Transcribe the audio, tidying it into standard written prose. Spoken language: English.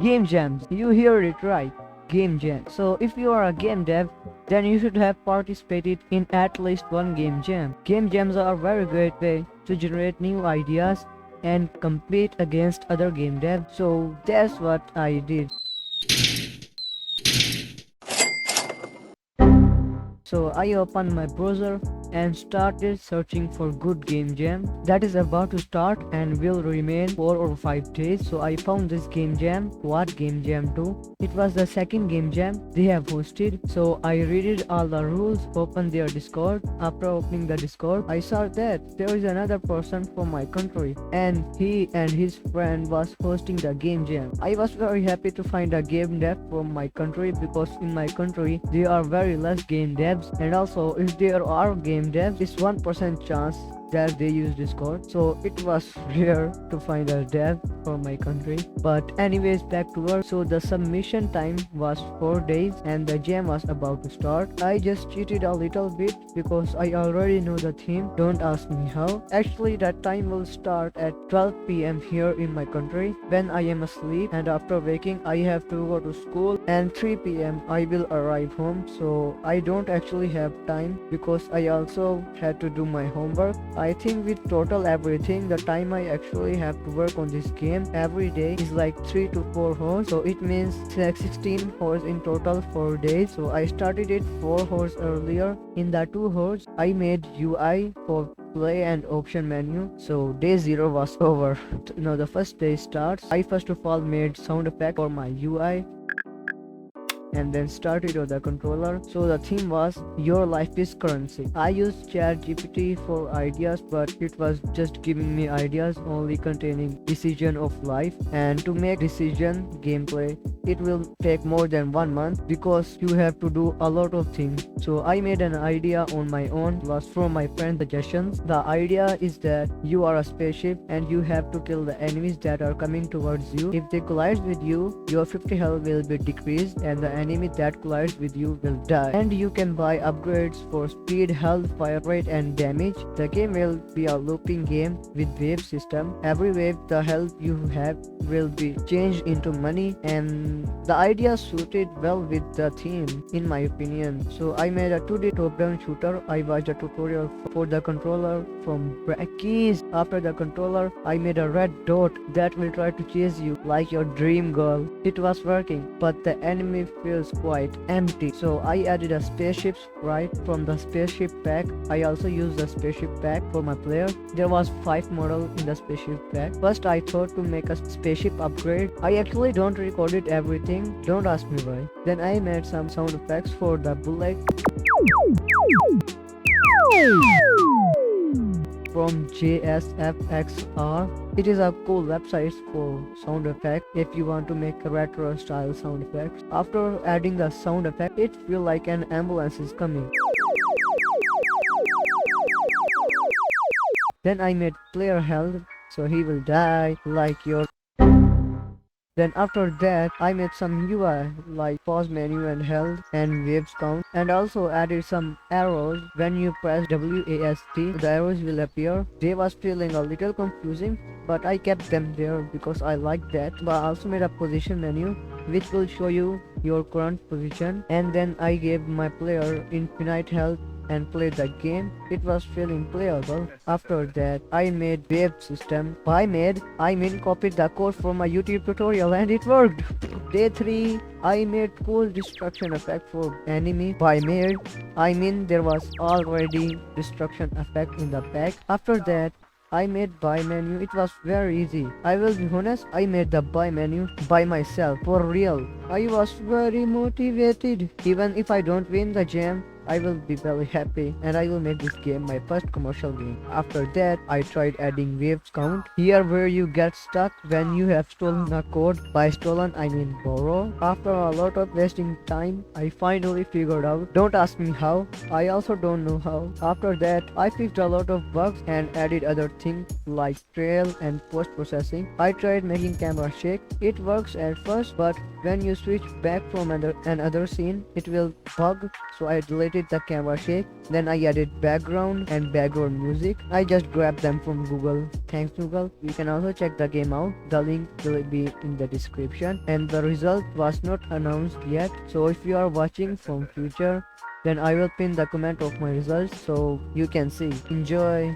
Game jams. You heard it right. Game jam. So if you are a game dev, then you should have participated in at least one game jam. Game jams are a very great way to generate new ideas and compete against other game devs. So that's what I did. So I opened my browser and started searching for good game jam that is about to start and will remain 4 or 5 days. So I found this game jam. What game jam 2? It was the second game jam they have hosted. So I read all the rules, opened their Discord. After opening the Discord, I saw that there is another person from my country and he and his friend was hosting the game jam. I was very happy to find a game dev from my country because in my country there are very less game devs, and also if there are game devs, it's 1% chance that they use Discord. So it was rare to find a dev from my country. But anyways, back to work. So the submission time was 4 days and the jam was about to start. I just cheated a little bit because I already know the theme. Don't ask me how. Actually that time will start at 12 p.m. here in my country when I am asleep, and after waking I have to go to school, and 3 p.m. I will arrive home. So I don't actually have time because I also had to do my homework. I think with total everything, the time I actually have to work on this game every day is like 3 to 4 hours. So it means like 16 hours in total for days. So I started it 4 hours earlier. In the 2 hours, I made UI for play and option menu. So day 0 was over. Now the first day starts. I first of all made sound effect for my UI and then started on the controller. So the theme was your life is currency. I used ChatGPT for ideas, but it was just giving me ideas only containing decision of life, and to make decision gameplay it will take more than 1 month because you have to do a lot of things. So I made an idea on my own, was from my friend's suggestions. The idea is that you are a spaceship and you have to kill the enemies that are coming towards you. If they collide with you, your 50 health will be decreased and the enemy that collides with you will die. And you can buy upgrades for speed, health, fire rate and damage. The game will be a looping game with wave system. Every wave the health you have will be changed into money, and the idea suited well with the theme in my opinion. So I made a 2D top-down shooter. I watched a tutorial for the controller from Brackies. After the controller, I made a red dot that will try to chase you like your dream girl. It was working, but the enemy feels quite empty. So I added a spaceship sprite from the spaceship pack. I also used the spaceship pack for my player. There was 5 models in the spaceship pack. First I thought to make a spaceship upgrade. I actually don't record it everything, don't ask me why. Then I made some sound effects for the bullet from JSFXR. It is a cool website for sound effect if you want to make a retro style sound effects. After adding the sound effect, it feels like an ambulance is coming. Then I made player health, so he will die like your. Then after that, I made some UI like pause menu and health and waves count, and also added some arrows. When you press WASD, the arrows will appear. They was feeling a little confusing, but I kept them there because I like that. But I also made a position menu which will show you your current position, and then I gave my player infinite health and played the game. It was feeling playable. After that, I made wave system. By made, I mean copied the code from my YouTube tutorial and it worked. Day 3, I made cool destruction effect for enemy. By made, I mean there was already destruction effect in the pack. After that, I made buy menu. It was very easy. I will be honest, I made the buy menu by myself, for real. I was very motivated. Even if I don't win the jam, I will be very happy and I will make this game my first commercial game. After that, I tried adding waves count. Here where you get stuck when you have stolen a code. By stolen, I mean borrow. After a lot of wasting time, I finally figured out. Don't ask me how. I also don't know how. After that, I fixed a lot of bugs and added other things like trail and post-processing. I tried making camera shake. It works at first, but when you switch back from another scene, it will bug. So I deleted created the camera shake. Then I added background and background music. I just grabbed them from Google. Thanks Google. You can also check the game out. The link will be in the description. And the result was not announced yet. So if you are watching from future, then I will pin the comment of my results so you can see. Enjoy.